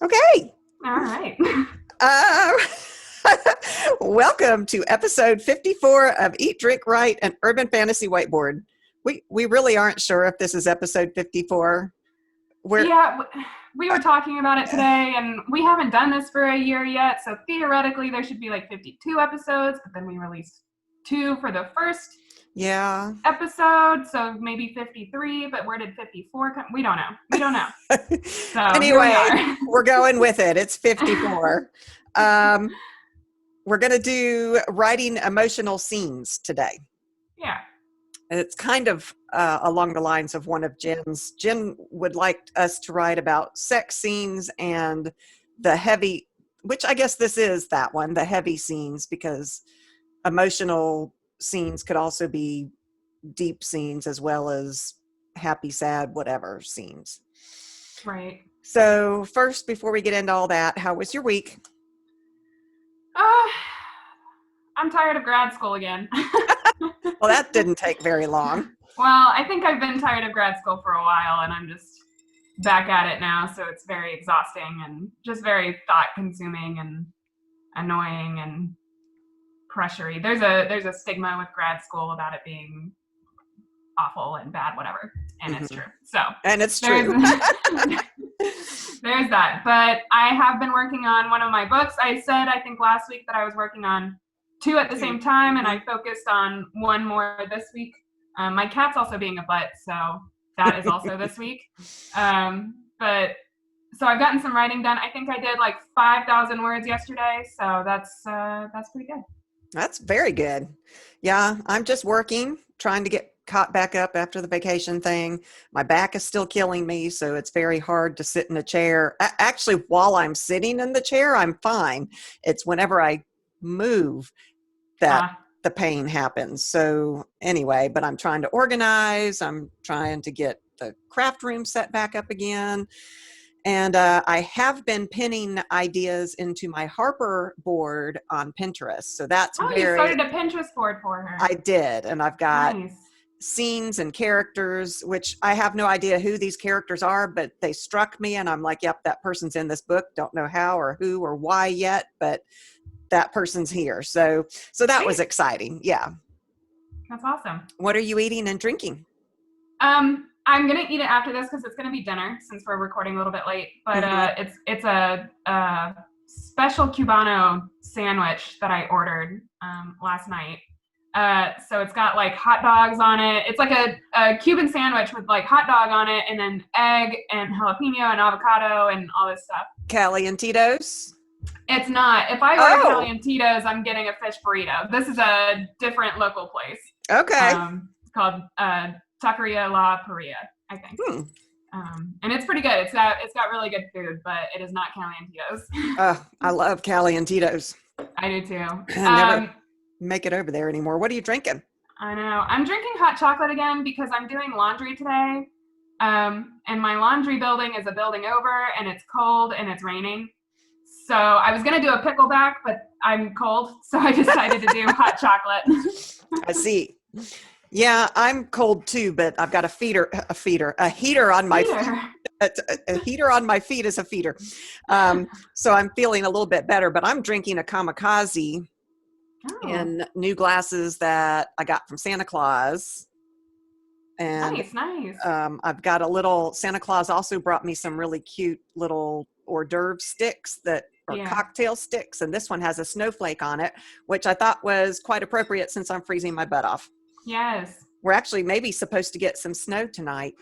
Okay. All right. Uh, Welcome to episode 54 of Eat, Drink, Write, an Urban Fantasy Whiteboard. We really aren't sure if this is episode 54. Yeah, we were talking about it today, and we haven't done this for a year yet, so theoretically there should be like 52 episodes, but then we released 2 for the first episode, so maybe 53, but where did 54 come? We don't know. So Anyway, we're going with it. It's 54. We're going to do writing emotional scenes today. Yeah. It's kind of along the lines of one of Jen's. Jen would like us to write about sex scenes and the heavy, which I guess this is that one, the heavy scenes, because emotional scenes could also be deep scenes as well as happy, sad, whatever scenes. Right. So first, before we get into all that, how was your week? I'm tired of grad school again. Well, that didn't take very long. Well, I think I've been tired of grad school for a while, and I'm just back at it now, so it's very exhausting and just very thought-consuming and annoying and pressury. There's a stigma with grad school about it being awful and bad, whatever, and it's true. And it's true. There's that. But I have been working on one of my books. I said, I think last week, that I was working on 2 at the same time, and I focused on 1 more this week. My cat's also being a butt, so that is also this week. But so I've gotten some writing done. I think I did like 5,000 words yesterday, so that's pretty good. That's very good. Yeah, I'm just working, trying to get caught back up after the vacation thing. My back is still killing me, so it's very hard to sit in a chair. Actually, while I'm sitting in the chair, I'm fine. It's whenever I move that the pain happens. So anyway, but I'm trying to organize. I'm trying to get the craft room set back up again. And I have been pinning ideas into my Harper board on Pinterest. So that's you started a Pinterest board for her. I did. And I've got scenes and characters, which I have no idea who these characters are, but they struck me. And I'm like, yep, that person's in this book. Don't know how or who or why yet, but that person's here. So that was exciting. Yeah. That's awesome. What are you eating and drinking? I'm going to eat it after this because it's going to be dinner since we're recording a little bit late. But it's a special Cubano sandwich that I ordered last night. So it's got like hot dogs on it. It's like a Cuban sandwich with like hot dog on it and then egg and jalapeno and avocado and all this stuff. Calientitos? It's not. If I order Calientitos, I'm getting a fish burrito. This is a different local place. Okay. It's called Taqueria La Paria, I think. And it's pretty good. It's got really good food, but it is not Calientitos. I love Calientitos. I do too. I never make it over there anymore. What are you drinking? I know. I'm drinking hot chocolate again because I'm doing laundry today. And my laundry building is a building over, and it's cold and it's raining. So I was going to do a pickleback, but I'm cold, so I decided to do hot chocolate. I see. Yeah, I'm cold too, but I've got a heater on my feet. A heater on my feet is a feeder. So I'm feeling a little bit better, but I'm drinking a Kamikaze in new glasses that I got from Santa Claus. And nice. I've got a little, Santa Claus also brought me some really cute little hors d'oeuvre sticks that are cocktail sticks. And this one has a snowflake on it, which I thought was quite appropriate since I'm freezing my butt off. Yes. We're actually maybe supposed to get some snow tonight.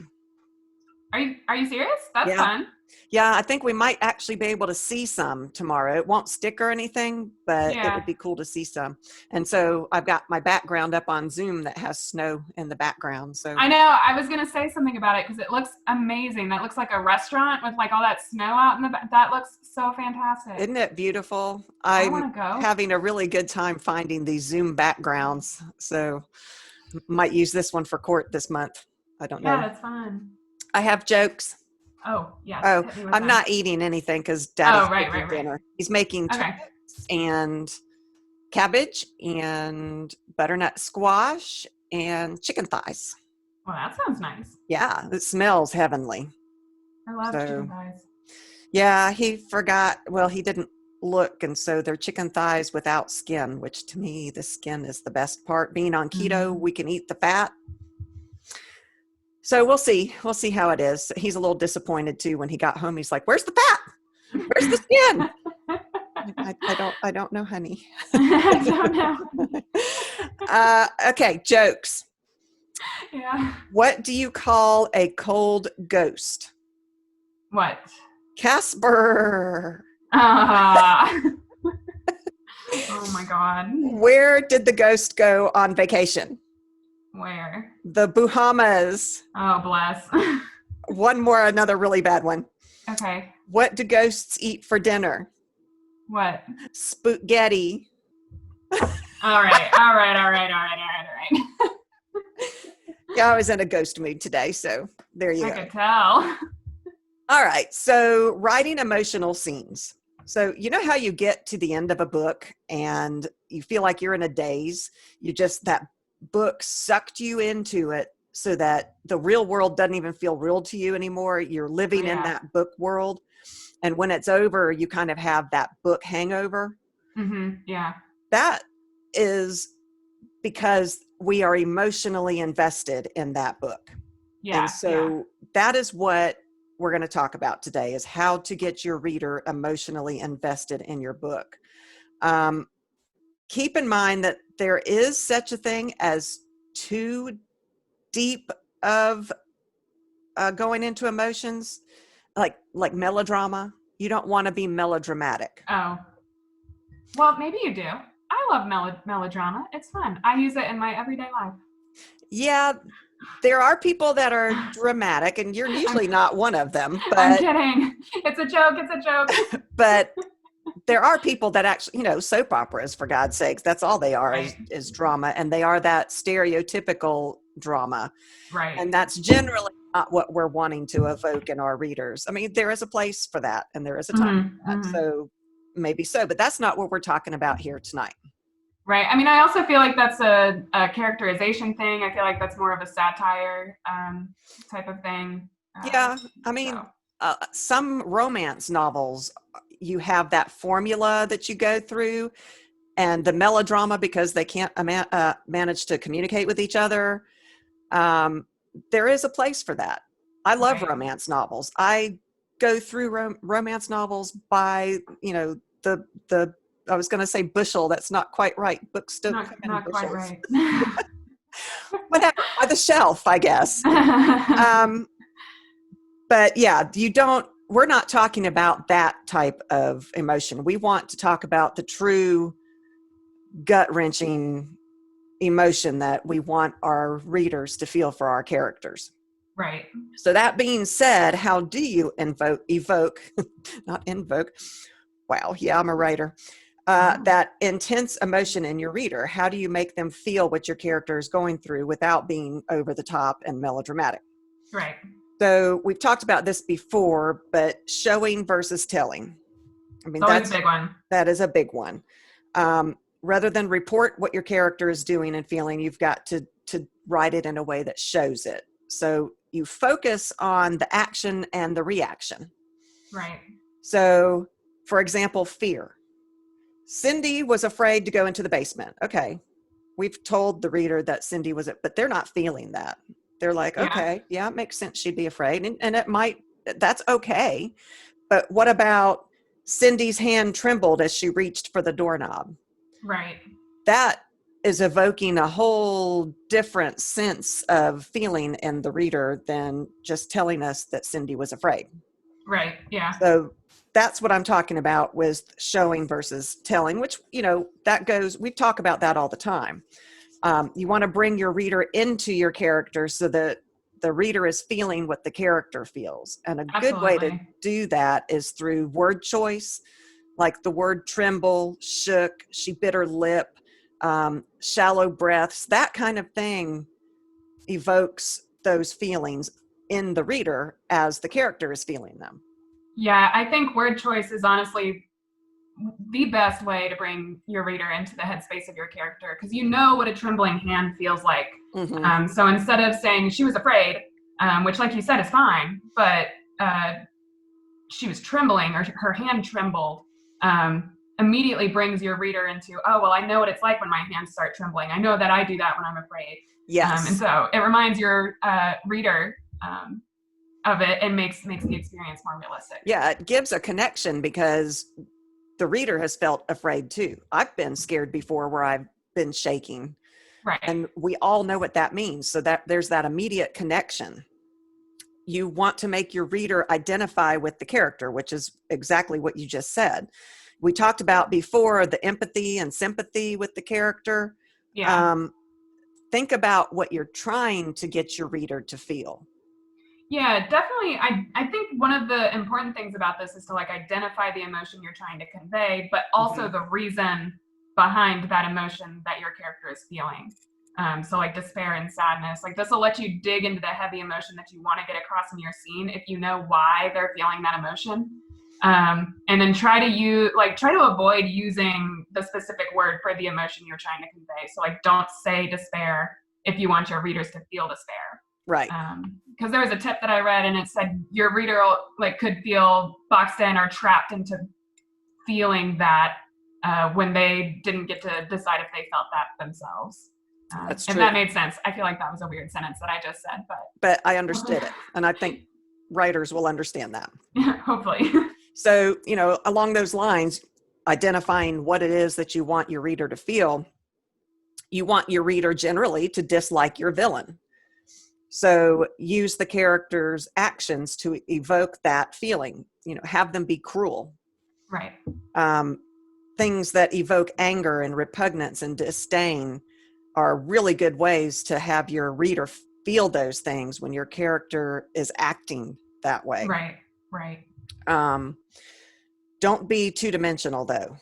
Are you serious? That's fun. Yeah, I think we might actually be able to see some tomorrow. It won't stick or anything, but it would be cool to see some. And so I've got my background up on Zoom that has snow in the background. So I know. I was going to say something about it because it looks amazing. That looks like a restaurant with like all that snow out in the back. That looks so fantastic. Isn't it beautiful? I want to go. Having a really good time finding these Zoom backgrounds. So might use this one for court this month. I don't know. Yeah, that's fun. I have jokes. Oh, yeah. Oh, I'm not eating anything because Daddy's making dinner. Right. He's making turnips and cabbage and butternut squash and chicken thighs. Well, that sounds nice. Yeah, it smells heavenly. I love chicken thighs. Yeah, he forgot. Well, he didn't look. And so they're chicken thighs without skin, which to me, the skin is the best part. Being on keto, Mhm. we can eat the fat. So we'll see. We'll see how it is. He's a little disappointed too when he got home. He's like, "Where's the fat? Where's the skin?" I don't know, honey. I don't know. Okay, jokes. Yeah. What do you call a cold ghost? What? Casper. Uh, oh my God. Where did the ghost go on vacation? Where? The Bahamas. Oh, bless. One more, another really bad one. Okay. What do ghosts eat for dinner? What? Spaghetti. All right. Yeah, I was in a ghost mood today, so there you I go. could tell. All right, so writing emotional scenes. So you know how you get to the end of a book and you feel like you're in a daze? That book sucked you into it so that the real world doesn't even feel real to you anymore. You're living in Yeah. that book world. And when it's over, you kind of have that book hangover. Yeah. That is because we are emotionally invested in that book. Yeah. And so that is what we're going to talk about today, is how to get your reader emotionally invested in your book. Keep in mind that there is such a thing as too deep of going into emotions, like melodrama. You don't want to be melodramatic. Oh. Well, maybe you do. I love melodrama. It's fun. I use it in my everyday life. Yeah, there are people that are dramatic, and you're usually not one of them. I'm But kidding. It's a joke. but there are people that actually, soap operas, for God's sakes, that's all they are, Right. is drama, and they are that stereotypical drama. Right. And that's generally not what we're wanting to evoke in our readers. I mean, there is a place for that, and there is a time for that. So maybe so, but that's not what we're talking about here tonight. Right. I mean, I also feel like that's a characterization thing. I feel like that's more of a satire type of thing. Yeah. I mean, some romance novels, you have that formula that you go through, and the melodrama because they can't manage to communicate with each other. There is a place for that. I love romance novels. I go through romance novels by, the I was going to say bushel. That's not quite right. Books don't come in bushels. Quite right. Whatever, by the shelf, I guess. But yeah, we're not talking about that type of emotion. We want to talk about the true gut-wrenching emotion that we want our readers to feel for our characters. Right. So that being said, how do you evoke, not invoke, wow, yeah, I'm a writer, that intense emotion in your reader? How do you make them feel what your character is going through without being over the top and melodramatic? Right. So we've talked about this before, but showing versus telling. I mean, that's a big one. That is a big one. Rather than report what your character is doing and feeling, you've got to write it in a way that shows it. So you focus on the action and the reaction. Right. So, for example, fear. Cindy was afraid to go into the basement. Okay. We've told the reader that Cindy was, but they're not feeling that. They're like, okay, yeah, it makes sense she'd be afraid. And that's okay. But what about Cindy's hand trembled as she reached for the doorknob? Right. That is evoking a whole different sense of feeling in the reader than just telling us that Cindy was afraid. Right. Yeah. So that's what I'm talking about with showing versus telling, which, we talk about that all the time. You want to bring your reader into your character so that the reader is feeling what the character feels. And a good way to do that is through word choice, like the word tremble, shook, she bit her lip, shallow breaths, that kind of thing evokes those feelings in the reader as the character is feeling them. Yeah, I think word choice is honestly the best way to bring your reader into the headspace of your character, because you know what a trembling hand feels like. So instead of saying she was afraid, which like you said is fine, but she was trembling or her hand trembled, immediately brings your reader into, oh, well, I know what it's like when my hands start trembling. I know that I do that when I'm afraid. And Yes. so it reminds your reader of it and makes the experience more realistic. Yeah, it gives a connection because the reader has felt afraid too. I've been scared before where I've been shaking. Right. And we all know what that means. So that there's that immediate connection. You want to make your reader identify with the character, which is exactly what you just said. We talked about before the empathy and sympathy with the character. Yeah. Think about what you're trying to get your reader to feel. Yeah, definitely. I think one of the important things about this is to like identify the emotion you're trying to convey, but also the reason behind that emotion that your character is feeling. So like despair and sadness, like this will let you dig into the heavy emotion that you want to get across in your scene if you know why they're feeling that emotion. And then try to avoid using the specific word for the emotion you're trying to convey. So like don't say despair if you want your readers to feel despair. Right. Because there was a tip that I read and it said your reader could feel boxed in or trapped into feeling that when they didn't get to decide if they felt that themselves. That's true. If that made sense. I feel like that was a weird sentence that I just said, but I understood it. And I think writers will understand that. Hopefully. So, along those lines, identifying what it is that you want your reader to feel, you want your reader generally to dislike your villain. So use the character's actions to evoke that feeling, have them be cruel. Right. Things that evoke anger and repugnance and disdain are really good ways to have your reader feel those things when your character is acting that way. Right. Don't be two-dimensional though.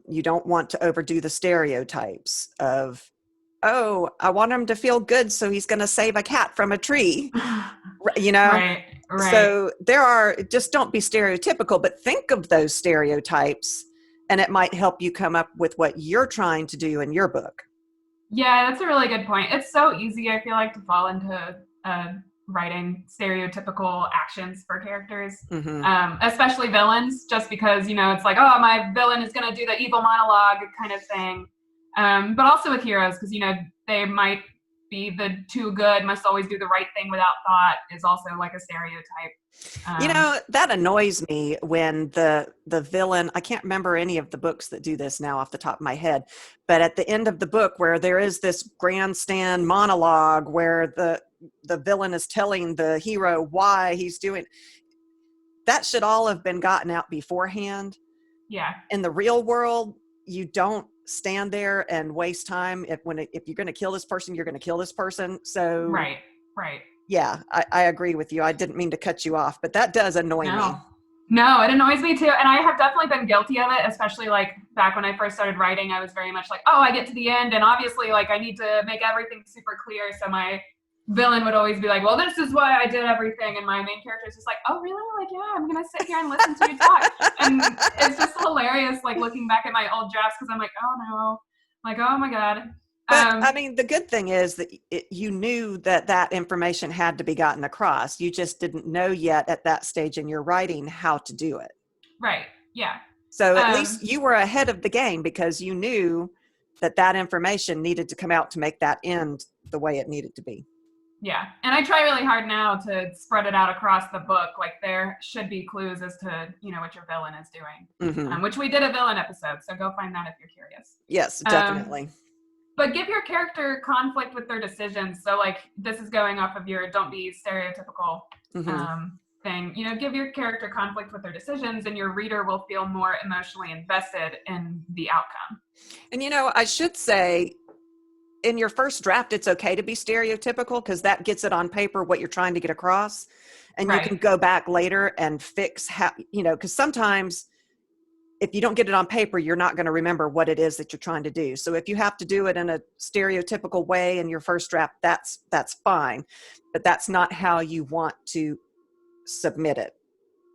You don't want to overdo the stereotypes of, oh, I want him to feel good, so he's going to save a cat from a tree, Right. So just don't be stereotypical, but think of those stereotypes and it might help you come up with what you're trying to do in your book. Yeah, that's a really good point. It's so easy, I feel like, to fall into writing stereotypical actions for characters, especially villains, just because, it's like, oh, my villain is going to do the evil monologue kind of thing. But also with heroes, because, they might be the too good, must always do the right thing without thought is also like a stereotype. That annoys me when the villain, I can't remember any of the books that do this now off the top of my head, but at the end of the book where there is this grandstand monologue where the villain is telling the hero why he's doing, that should all have been gotten out beforehand. Yeah. In the real world, you don't stand there and waste time. If you're going to kill this person, you're going to kill this person. So right. Yeah, I agree with you. I didn't mean to cut you off, but that does annoy me. No, it annoys me too. And I have definitely been guilty of it, especially like back when I first started writing. I was very much like, oh, I get to the end and obviously like I need to make everything super clear. So my villain would always be like, well, this is why I did everything. And my main character is just like, oh, really? Like, yeah, I'm going to sit here and listen to you talk. And it's just hilarious, like looking back at my old drafts because I'm like, oh no, like, oh my God. But I mean, the good thing is that you knew that information had to be gotten across. You just didn't know yet at that stage in your writing how to do it. Right. Yeah. So at least you were ahead of the game because you knew that information needed to come out to make that end the way it needed to be. Yeah. And I try really hard now to spread it out across the book. Like there should be clues as to, what your villain is doing, which we did a villain episode. So go find that if you're curious. Yes, definitely. But give your character conflict with their decisions. So like this is going off of your don't be stereotypical thing. Give your character conflict with their decisions and your reader will feel more emotionally invested in the outcome. And I should say in your first draft, it's okay to be stereotypical because that gets it on paper what you're trying to get across. And you can go back later and fix how, because sometimes if you don't get it on paper, you're not going to remember what it is that you're trying to do. So if you have to do it in a stereotypical way in your first draft, that's fine, but that's not how you want to submit it.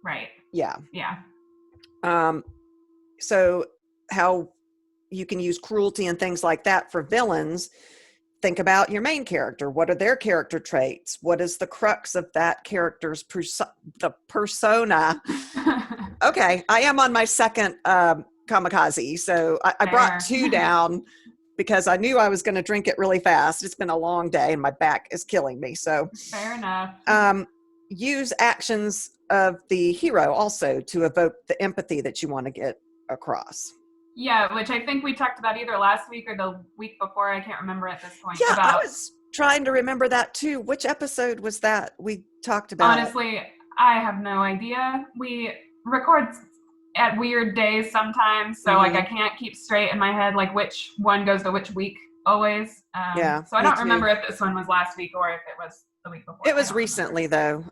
Right. Yeah. Yeah. So how you can use cruelty and things like that for villains. think about your main character. What are their character traits? What is the crux of that character's the persona? Okay, I am on my second kamikaze, so I brought Fair. 2 down because I knew I was going to drink it really fast. It's been a long day and my back is killing me. So Fair enough. use actions of the hero also to evoke the empathy that you want to get across. Yeah, which I think we talked about either last week or the week before. I can't remember at this point. Yeah, about, I was trying to remember that too. Which episode was that we talked about? Honestly, I have no idea. We record at weird days sometimes, so like I can't keep straight in my head like which one goes to which week always. Yeah, so I don't remember if this one was last week or if it was the week before. It was recently though.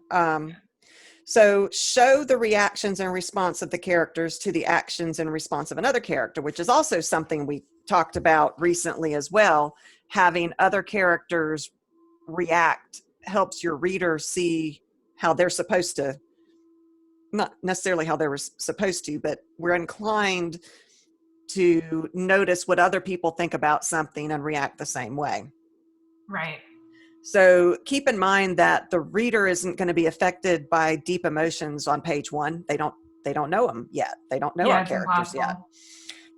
So show the reactions and response of the characters to the actions and response of another character, which is also something we talked about recently as well. Having other characters react helps your reader see how they're supposed to, not necessarily how they were supposed to, but we're inclined to notice what other people think about something and react the same way. Right. So keep in mind that the reader isn't going to be affected by deep emotions on page 1. They don't know them yet. They don't know our characters yet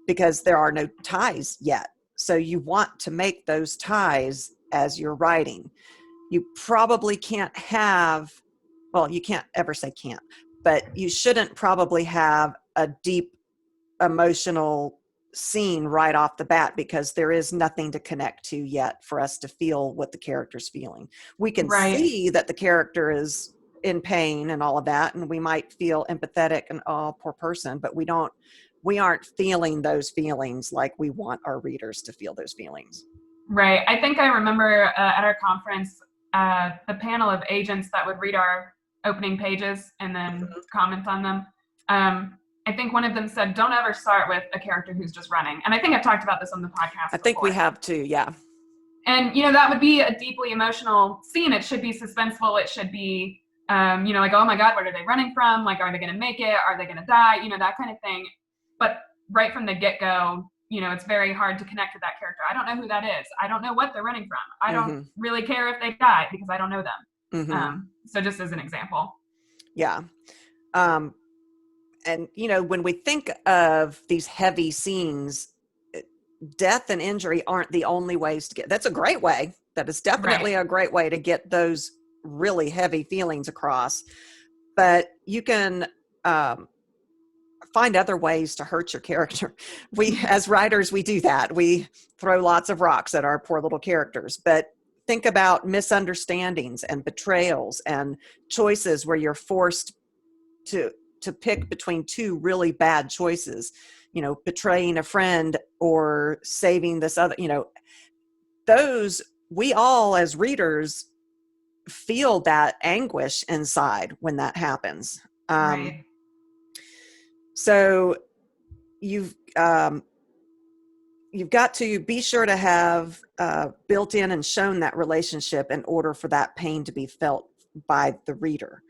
because there are no ties yet. So you want to make those ties as you're writing. You probably can't have, well, you can't ever say can't, but you shouldn't probably have a deep emotional scene right off the bat because there is nothing to connect to yet for us to feel what the character's feeling. We can see that the character is in pain and all of that, and we might feel empathetic and, oh, poor person, but we aren't feeling those feelings like we want our readers to feel those feelings. Right. I think I remember at our conference, the panel of agents that would read our opening pages and then comment on them. I think one of them said, don't ever start with a character who's just running. And I think I've talked about this on the podcast I think we have too, yeah. And, that would be a deeply emotional scene. It should be suspenseful. It should be, like, oh my God, what are they running from? Like, are they going to make it? Are they going to die? That kind of thing. But right from the get-go, it's very hard to connect with that character. I don't know who that is. I don't know what they're running from. I don't really care if they die because I don't know them. So just as an example. Yeah. And, when we think of these heavy scenes, death and injury aren't the only ways to get, that's a great way. That is definitely a great way to get those really heavy feelings across. But you can find other ways to hurt your character. We, as writers, we do that. We throw lots of rocks at our poor little characters. But think about misunderstandings and betrayals and choices where you're forced to pick between 2 really bad choices, betraying a friend or saving this other, those, we all as readers feel that anguish inside when that happens. So you've got to be sure to have built in and shown that relationship in order for that pain to be felt by the reader.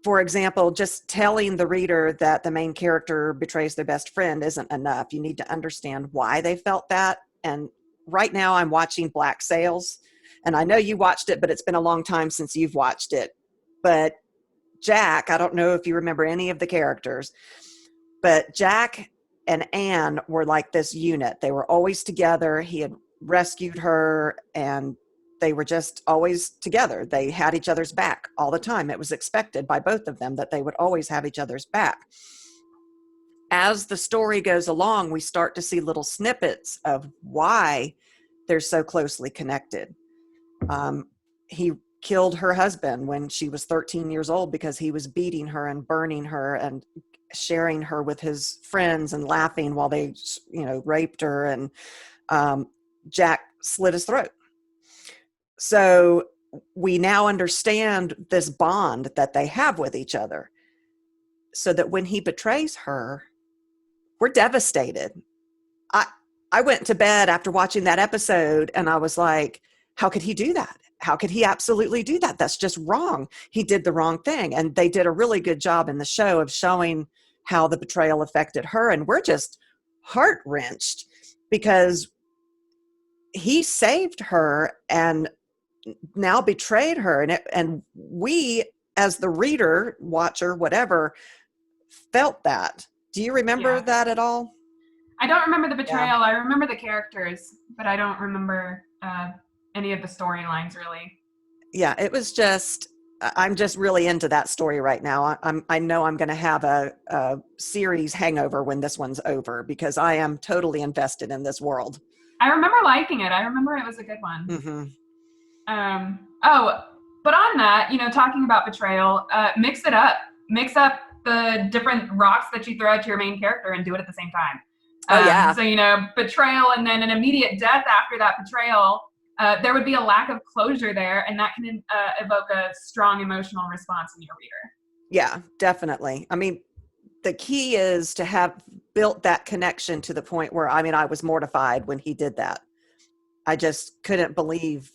For example, just telling the reader that the main character betrays their best friend isn't enough. You need to understand why they felt that. And right now I'm watching Black Sails, and I know you watched it, but it's been a long time since you've watched it. But Jack, I don't know if you remember any of the characters, but Jack and Anne were like this unit. They were always together. He had rescued her, and they were just always together. They had each other's back all the time. It was expected by both of them that they would always have each other's back. As the story goes along, we start to see little snippets of why they're so closely connected. He killed her husband when she was 13 years old because he was beating her and burning her and sharing her with his friends and laughing while they, raped her. And Jack slit his throat. So we now understand this bond that they have with each other, so that when he betrays her, we're devastated. I went to bed after watching that episode and I was like, how could he do that? How could he absolutely do that? That's just wrong. He did the wrong thing. And they did a really good job in the show of showing how the betrayal affected her. And we're just heart-wrenched because he saved her and now betrayed her, and we as the reader, watcher, whatever, felt that. Do you remember Yeah. that at all? I don't remember the Yeah. betrayal. I remember the characters, but I don't remember any of the storylines really. Yeah, it was just, I'm just really into that story right now. I know I'm going to have a series hangover when this one's over, because I am totally invested in this world. I remember liking it. I remember it was a good one. Mm-hmm. Oh, but on that, talking about betrayal, mix it up. Mix up the different rocks that you throw at your main character and do it at the same time. Oh, yeah. So, betrayal and then an immediate death after that betrayal, there would be a lack of closure there, and that can evoke a strong emotional response in your reader. Yeah, definitely. I mean, the key is to have built that connection to the point where, I was mortified when he did that. I just couldn't believe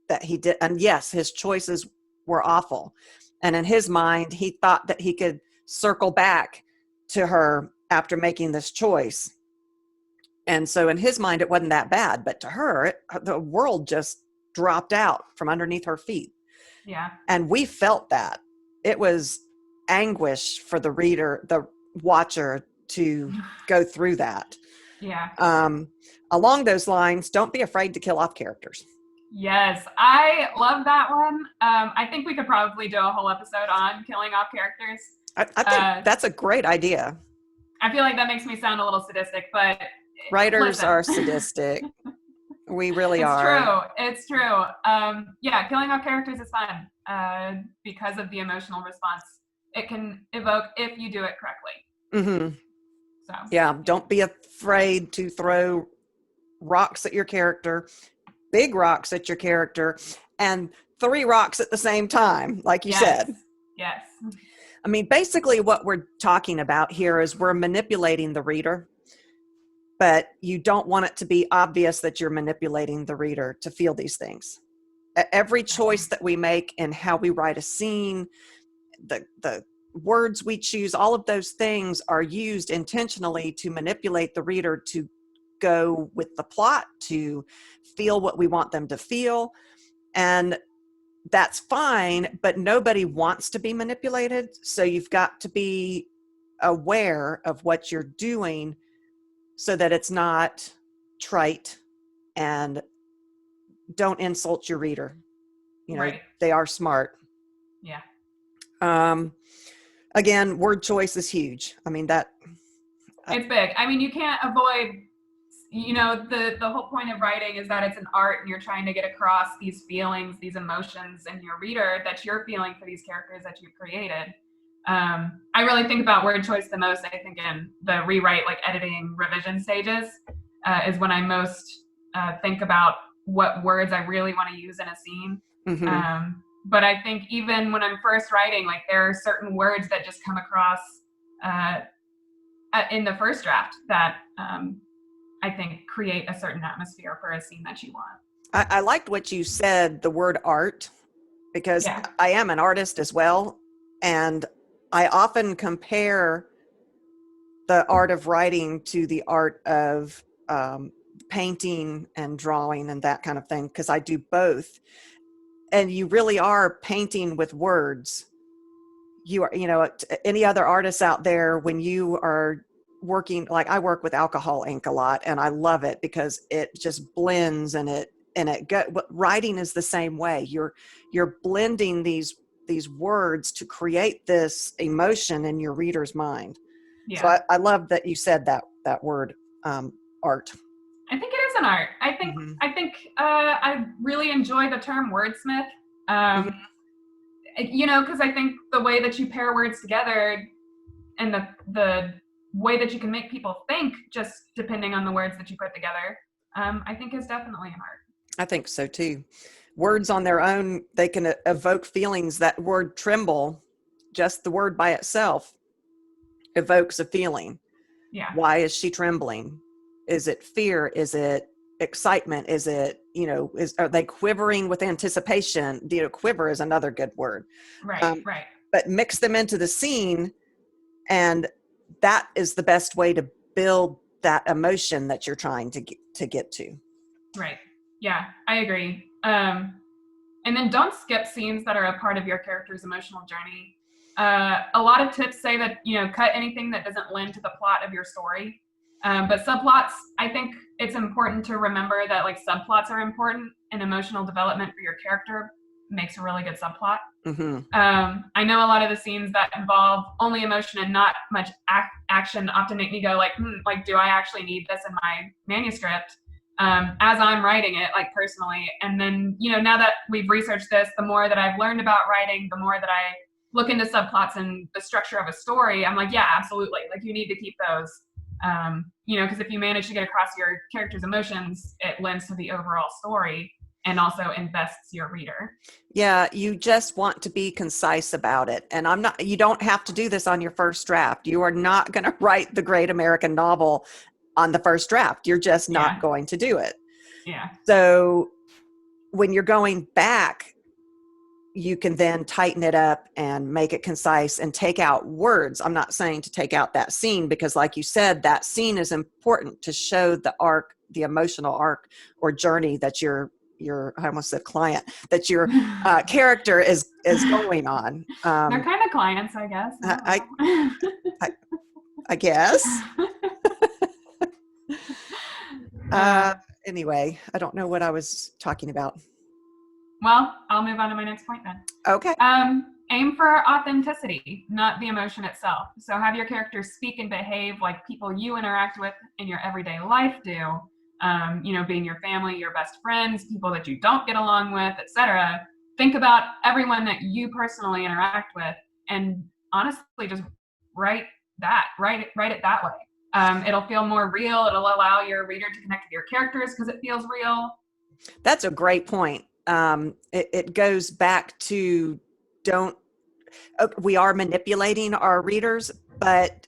that he did. And yes, his choices were awful. And in his mind, he thought that he could circle back to her after making this choice. And so in his mind, it wasn't that bad. But to her, the world just dropped out from underneath her feet. Yeah. And we felt that. It was anguish for the reader, the watcher, to go through that. Yeah. Along those lines, don't be afraid to kill off characters. Yes, I love that one. I think we could probably do a whole episode on killing off characters. I think that's a great idea. I feel like that makes me sound a little sadistic, but writers are sadistic. We really are. It's true. Yeah, killing off characters is fun because of the emotional response it can evoke if you do it correctly. Mm-hmm. So yeah, don't be afraid to throw rocks at your character, big rocks at your character, and 3 rocks at the same time, like you said. Yes. I mean, basically what we're talking about here is we're manipulating the reader, but you don't want it to be obvious that you're manipulating the reader to feel these things. Every choice that we make in how we write a scene, the words we choose, all of those things are used intentionally to manipulate the reader to go with the plot, to feel what we want them to feel. And that's fine, but nobody wants to be manipulated. So you've got to be aware of what you're doing so that it's not trite, and don't insult your reader. Right. They are smart. Yeah. Again, word choice is huge. I mean, it's big. I mean, you can't avoid, the whole point of writing is that it's an art, and you're trying to get across these feelings, these emotions in your reader that you're feeling for these characters that you've created. I really think about word choice the most. I think in the rewrite, like editing, revision stages, is when I most think about what words I really want to use in a scene. Mm-hmm. But I think even when I'm first writing, like there are certain words that just come across in the first draft that I think create a certain atmosphere for a scene that you want. I liked what you said, the word art, because I am an artist as well. And I often compare the art of writing to the art of painting and drawing and that kind of thing, because I do both. And you really are painting with words. You are, any other artists out there, when you are working, like I work with alcohol ink a lot, and I love it because it just blends, and writing is the same way. You're blending these words to create this emotion in your reader's mind. Yeah. So I love that you said that word, art. I think it is an art. I think I really enjoy the term wordsmith. Because I think the way that you pair words together and the way that you can make people think, just depending on the words that you put together, I think is definitely an art. I think so too. Words on their own, they can evoke feelings. That word tremble, just the word by itself, evokes a feeling. Yeah. Why is she trembling? Is it fear? Is it excitement? Is it, are they quivering with anticipation? Quiver is another good word. Right, right. But mix them into the scene, and that is the best way to build that emotion that you're trying to get to. Right. Yeah, I agree. And then don't skip scenes that are a part of your character's emotional journey. A lot of tips say that, cut anything that doesn't lend to the plot of your story. But subplots, I think it's important to remember that like subplots are important, and emotional development for your character makes a really good subplot. Mm-hmm. I know a lot of the scenes that involve only emotion and not much action often make me go like, do I actually need this in my manuscript? As I'm writing it, like personally. And then, now that we've researched this, the more that I've learned about writing, the more that I look into subplots and the structure of a story, I'm like, yeah, absolutely. Like you need to keep those, because if you manage to get across your character's emotions, it lends to the overall story and also invests your reader. Yeah, you just want to be concise about it. And you don't have to do this on your first draft. You are not going to write the great American novel on the first draft. You're just not going to do it. Yeah. So when you're going back, you can then tighten it up and make it concise and take out words. I'm not saying to take out that scene, because like you said, that scene is important to show the arc, the emotional arc or journey that I almost said client, that your character is going on. They're kind of clients, I guess. I guess. Anyway, I don't know what I was talking about. Well, I'll move on to my next point then. Okay. Aim for authenticity, not the emotion itself. So have your characters speak and behave like people you interact with in your everyday life do. Being your family, your best friends, people that you don't get along with, etc. Think about everyone that you personally interact with, and honestly, just write it that way. It'll feel more real. It'll allow your reader to connect with your characters because it feels real. That's a great point. It goes back to we are manipulating our readers, but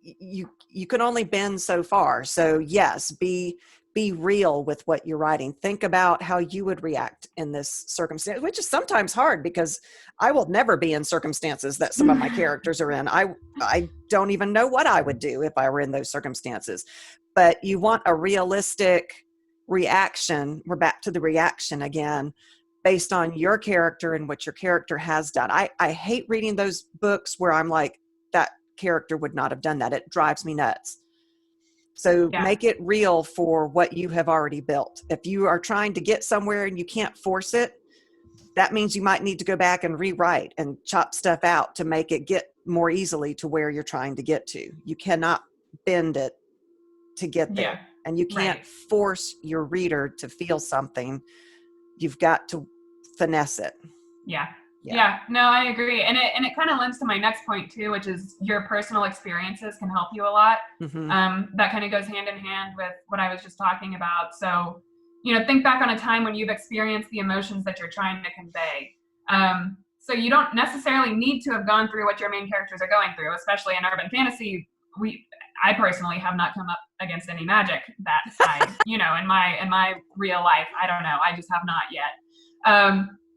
you can only bend so far. So yes, be real with what you're writing. Think about how you would react in this circumstance, which is sometimes hard because I will never be in circumstances that some of my characters are in. I don't even know what I would do if I were in those circumstances. But you want a realistic reaction. We're back to the reaction again, based on your character and what your character has done. I hate reading those books where I'm like, that character would not have done that. It drives me nuts. So make it real for what you have already built. If you are trying to get somewhere and you can't force it, that means you might need to go back and rewrite and chop stuff out to make it get more easily to where you're trying to get to. You cannot bend it to get there. And you can't force your reader to feel something. You've got to finesse it. Yeah, no, I agree. And it kind of lends to my next point too, which is your personal experiences can help you a lot. Mm-hmm. That kind of goes hand in hand with what I was just talking about. So, think back on a time when you've experienced the emotions that you're trying to convey. So you don't necessarily need to have gone through what your main characters are going through, especially in urban fantasy. I personally have not come up against any magic that I, in my real life. I don't know. I just have not yet.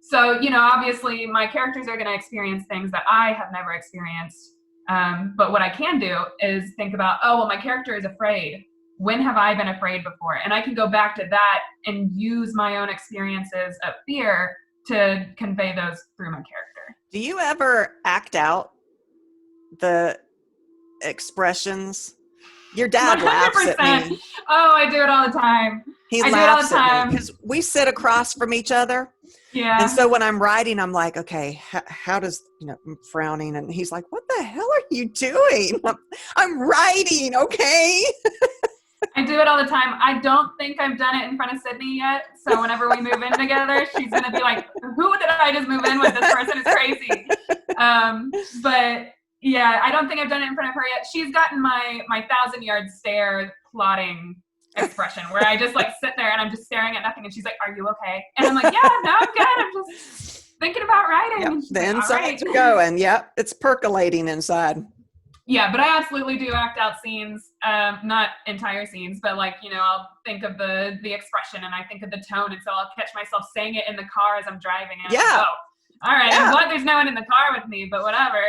So, obviously my characters are going to experience things that I have never experienced. But what I can do is think about, my character is afraid. When have I been afraid before? And I can go back to that and use my own experiences of fear to convey those through my character. Do you ever act out the expressions? Your dad 100%. laughs at me. Oh, I do it all the time. He laughs at me because we sit across from each other. Yeah. And so when I'm writing, I'm like, okay, how does, I'm frowning. And he's like, what the hell are you doing? I'm writing, okay? I do it all the time. I don't think I've done it in front of Sydney yet. So whenever we move in together, she's going to be like, who did I just move in with? This person is crazy. But yeah, I don't think I've done it in front of her yet. She's gotten my 1,000-yard stare plotting expression where I just like sit there and I'm just staring at nothing and she's like, are you okay? And I'm like, yeah, no, I'm good. I'm just thinking about writing. Yep. The like, insides are going. Yep. It's percolating inside. Yeah, but I absolutely do act out scenes, not entire scenes, but like, I'll think of the expression and I think of the tone. And so I'll catch myself saying it in the car as I'm driving. And I'm like, all right. Yeah. I'm glad there's no one in the car with me, but whatever.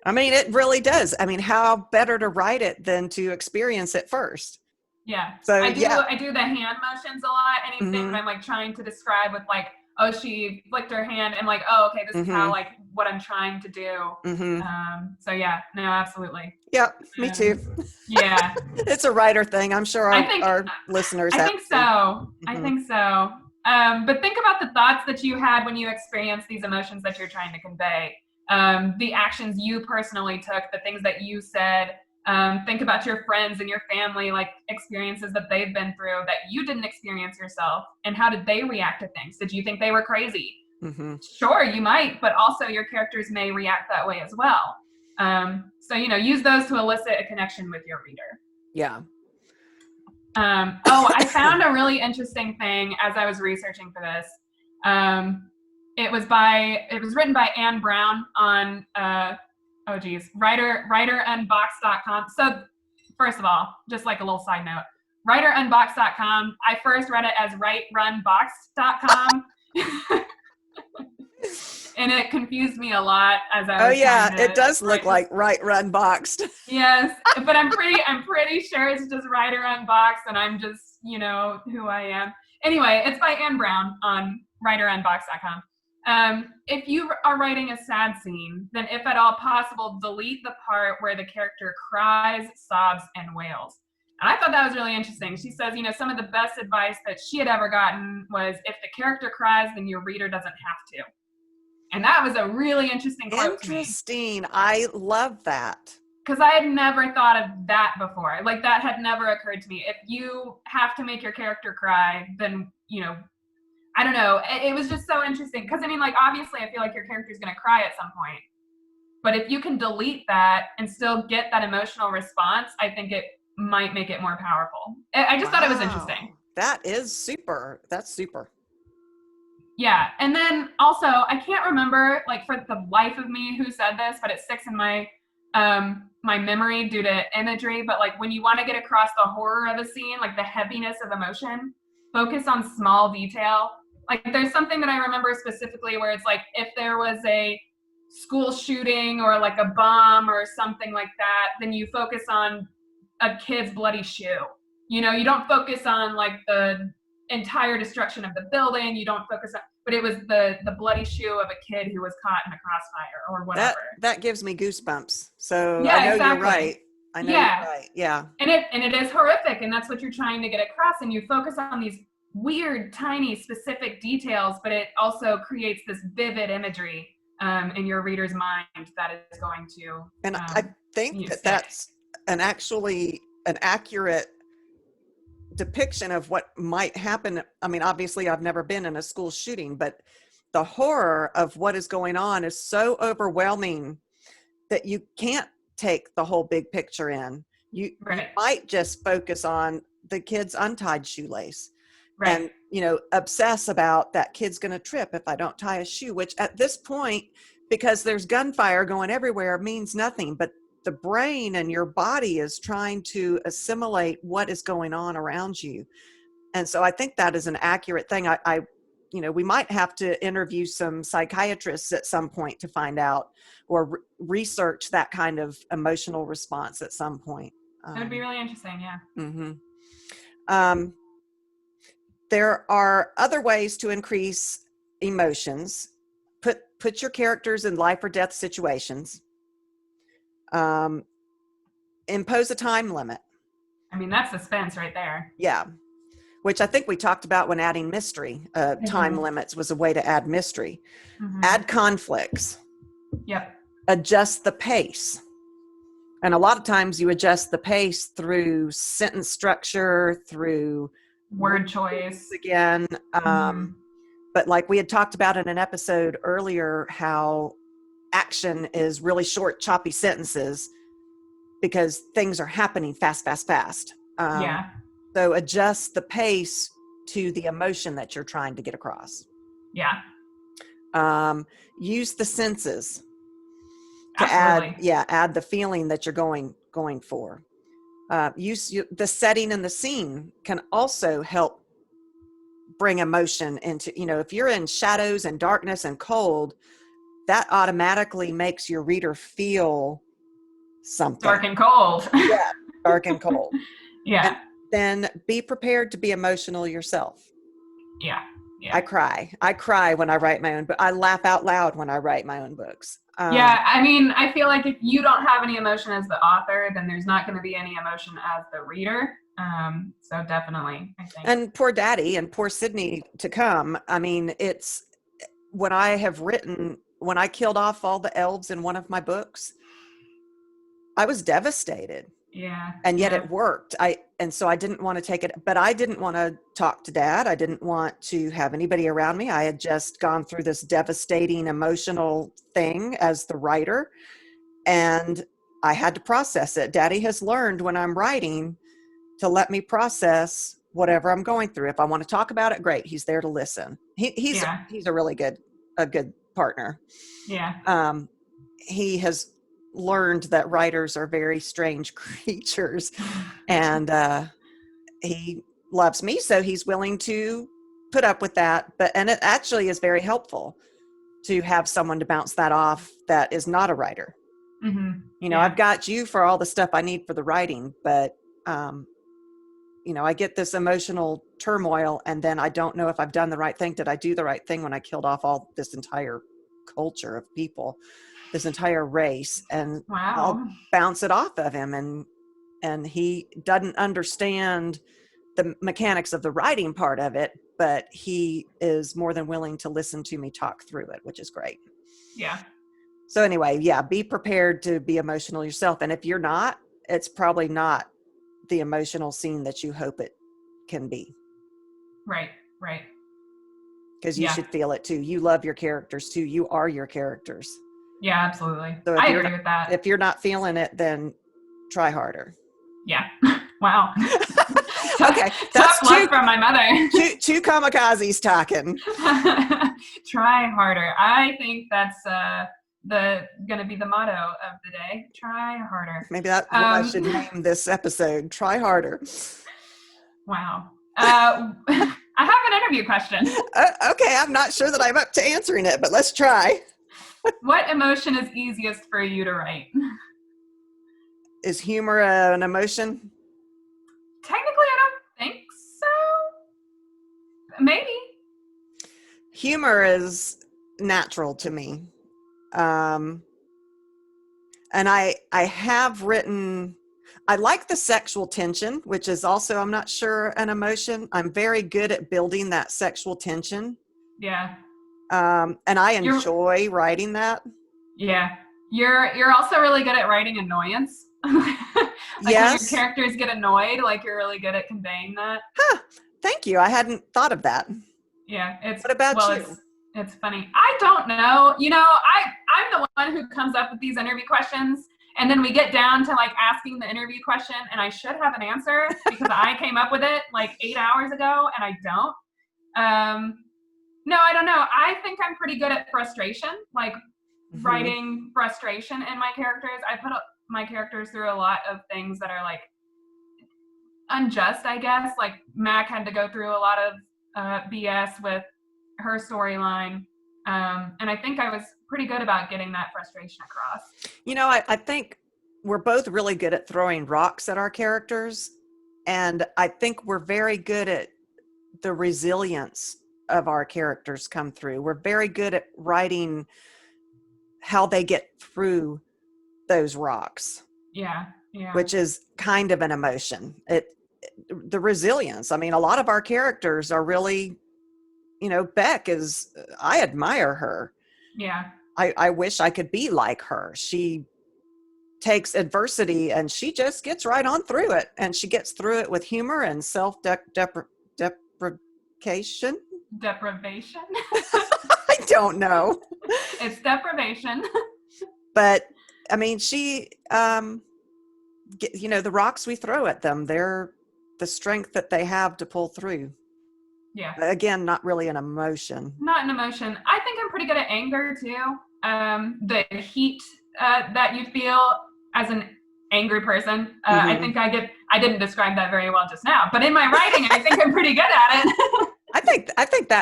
I mean, it really does. I mean, how better to write it than to experience it first? Yeah. So I do yeah. I do the hand motions a lot. Anything that Mhm. I'm like trying to describe with like, oh, she flicked her hand, and like, oh, okay, this is how Mhm. like what I'm trying to do. Mhm. So yeah, no, absolutely. Yep, me too. Yeah. It's a writer thing. I'm sure I think our listeners I have think too. so. I Mhm. think so. But think about the thoughts that you had when you experienced these emotions that you're trying to convey. The actions you personally took, the things that you said. Think about your friends and your family, like experiences that they've been through that you didn't experience yourself, and how did they react to things? Did you think they were crazy? Mhm. Sure, you might, but also your characters may react that way as well. So use those to elicit a connection with your reader. Yeah. I found a really interesting thing as I was researching for this. It was written by Anne Brown on writerunbox.com. So first of all, just like a little side note, writerunbox.com. I first read it as writerunbox.com. And it confused me a lot as I Oh was trying yeah, to it does look write this. like Right Run Boxed. Yes, but I'm pretty sure it's just Writer Unboxed, and I'm just who I am. Anyway, it's by Anne Brown on writerunbox.com. If you are writing a sad scene, then if at all possible, delete the part where the character cries, sobs, and wails. And I thought that was really interesting. She says, some of the best advice that she had ever gotten was, if the character cries, then your reader doesn't have to. And that was a really interesting quote to me. Interesting. I love that. Because I had never thought of that before. Like, that had never occurred to me. If you have to make your character cry, then, I don't know. It was just so interesting. Because, obviously, I feel like your character's going to cry at some point. But if you can delete that and still get that emotional response, I think it might make it more powerful. I just thought it was interesting. That is super. That's super. Yeah. And then also, I can't remember, like, for the life of me who said this, but it sticks in my my memory due to imagery. But like, when you want to get across the horror of a scene, like the heaviness of emotion, focus on small detail. Like, there's something that I remember specifically where it's like, if there was a school shooting or like a bomb or something like that, then you focus on a kid's bloody shoe. You don't focus on like the entire destruction of the building. You don't focus on, but it was the bloody shoe of a kid who was caught in a crossfire or whatever. That gives me goosebumps. So Yeah, I know exactly. you're right. I know you're right. Yeah. And it is horrific, and that's what you're trying to get across. And you focus on these weird, tiny, specific details, but it also creates this vivid imagery in your reader's mind that is going to. And I think that's an accurate depiction of what might happen. I mean, obviously I've never been in a school shooting, but the horror of what is going on is so overwhelming that you can't take the whole big picture in. You might just focus on the kid's untied shoelace. Right. And obsess about that kid's going to trip if I don't tie a shoe, which at this point, because there's gunfire going everywhere, means nothing. But the brain and your body is trying to assimilate what is going on around you. And so I think that is an accurate thing. We might have to interview some psychiatrists at some point to find out, or research that kind of emotional response at some point. That would be really interesting. Yeah. Mm-hmm. There are other ways to increase emotions. Put your characters in life or death situations. Impose a time limit. I mean, that's suspense right there. Yeah. Which I think we talked about when adding mystery. Time limits was a way to add mystery. Add conflicts. Yep. Adjust the pace. And a lot of times you adjust the pace through sentence structure, through word choice again. But like we had talked about in an episode earlier, how action is really short, choppy sentences because things are happening fast. Yeah. So adjust the pace to the emotion that you're trying to get across. Yeah. Use the senses to Absolutely. add the feeling that you're going for. Use the setting and the scene can also help bring emotion into, if you're in shadows and darkness and cold, that automatically makes your reader feel something. Dark and cold. Yeah, dark and cold. Yeah. And then be prepared to be emotional yourself. Yeah. I cry when I write my own book. I laugh out loud when I write my own books. Yeah, I mean, I feel like if you don't have any emotion as the author, then there's not going to be any emotion as the reader. So definitely, I think. And poor Daddy and poor Sydney to come. I mean, it's when I killed off all the elves in one of my books, I was devastated. Yeah. And yet it worked. And so I didn't want to take it, but I didn't want to talk to Dad. I didn't want to have anybody around me. I had just gone through this devastating emotional thing as the writer, and I had to process it. Daddy has learned when I'm writing to let me process whatever I'm going through. If I want to talk about it, great. He's there to listen. He's a really good partner. Yeah. He has learned that writers are very strange creatures, and he loves me, so he's willing to put up with that. And it actually is very helpful to have someone to bounce that off that is not a writer. Mm-hmm. I've got you for all the stuff I need for the writing, but I get this emotional turmoil, and then I don't know if I've done the right thing. Did I do the right thing when I killed off all this entire culture of people, this entire race? And I'll bounce it off of him, and he doesn't understand the mechanics of the writing part of it, but he is more than willing to listen to me talk through it, which is great. Yeah. So anyway, be prepared to be emotional yourself. And if you're not, it's probably not the emotional scene that you hope it can be. Right. Because you should feel it too. You love your characters too. You are your characters. Yeah, absolutely. So I agree with that. If you're not feeling it, then try harder. Yeah. Wow. Okay. That's two from my mother. two kamikazes talking. Try harder. I think that's going to be the motto of the day. Try harder. Maybe that's what I should name this episode. Try harder. Wow. I have an interview question. Okay. I'm not sure that I'm up to answering it, but let's try. What emotion is easiest for you to write? Is humor an emotion? Technically, I don't think so. Maybe. Humor is natural to me. And I have written, I like the sexual tension, which is also, I'm not sure, an emotion. I'm very good at building that sexual tension. Yeah. And I enjoy writing that. Yeah. You're also really good at writing annoyance. Yes. When your characters get annoyed, you're really good at conveying that. Huh. Thank you. I hadn't thought of that. Yeah. What about you? It's funny. I don't know. I'm the one who comes up with these interview questions, and then we get down to asking the interview question, and I should have an answer because I came up with it 8 hours ago, and I don't. No, I don't know. I think I'm pretty good at frustration, writing frustration in my characters. I put my characters through a lot of things that are unjust, I guess. Mac had to go through a lot of BS with her storyline. And I think I was pretty good about getting that frustration across. I think we're both really good at throwing rocks at our characters. And I think we're very good at the resilience of our characters come through. We're very good at writing how they get through those rocks. Yeah. Which is kind of an emotion. The resilience. I mean, a lot of our characters are really, Beck I admire her. Yeah. I wish I could be like her. She takes adversity and she just gets right on through it. And she gets through it with humor and self-deprecation. Deprivation? I don't know. It's deprivation. But, I mean, she, the rocks we throw at them, they're the strength that they have to pull through. Yeah. Again, not really an emotion. Not an emotion. I think I'm pretty good at anger too. The heat that you feel as an angry person. I think I didn't describe that very well just now, but in my writing, I think I'm pretty good at it. I think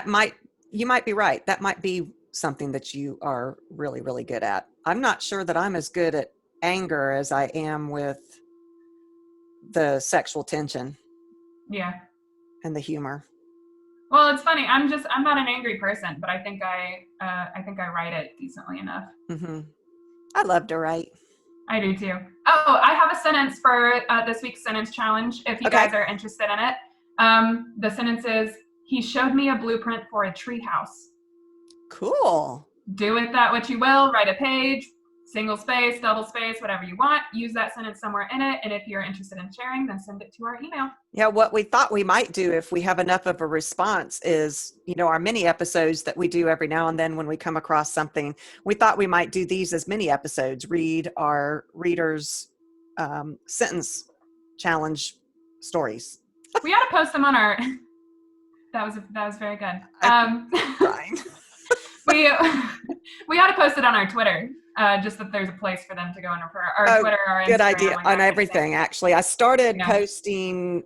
you might be right. That might be something that you are really, really good at. I'm not sure that I'm as good at anger as I am with the sexual tension. Yeah. and the humor. Well, it's funny. I'm not an angry person, but I think I write it decently enough. Mm-hmm. I love to write. I do too. Oh, I have a sentence for this week's sentence challenge. If you guys are interested in it, the sentence is: He showed me a blueprint for a treehouse. Cool. Do with that what you will. Write a page, single space, double space, whatever you want. Use that sentence somewhere in it. And if you're interested in sharing, then send it to our email. Yeah, what we thought we might do if we have enough of a response is, our mini episodes that we do every now and then when we come across something. We thought we might do these as mini episodes, read our readers' sentence challenge stories. We ought to post them on our... That was very good. Right. we ought to post it on our Twitter. Just that there's a place for them to go and refer our Twitter, our Instagram. Good idea on everything. Actually, I started posting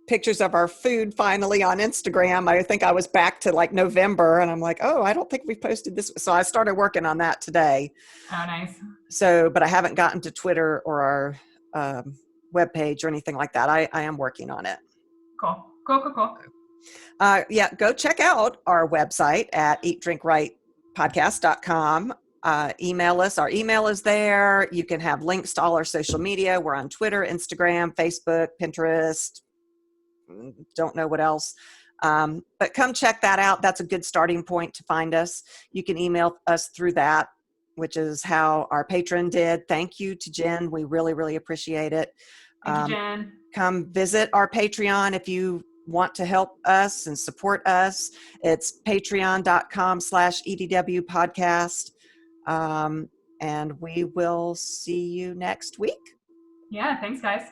pictures of our food finally on Instagram. I think I was back to like November, and I'm like, oh, I don't think we've posted this. So I started working on that today. Oh, nice. So, but I haven't gotten to Twitter or our webpage or anything like that. I am working on it. Cool. Yeah, go check out our website at eatdrinkwritepodcast.com. Email us. Our email is there. You can have links to all our social media. We're on Twitter, Instagram, Facebook, Pinterest. Don't know what else. But come check that out. That's a good starting point to find us. You can email us through that, which is how our patron did. Thank you to Jen. We really, really appreciate it. Thank you, Jen. Come visit our Patreon if you want to help us and support us. It's patreon.com/EDW podcast. And we will see you next week. Yeah, thanks guys.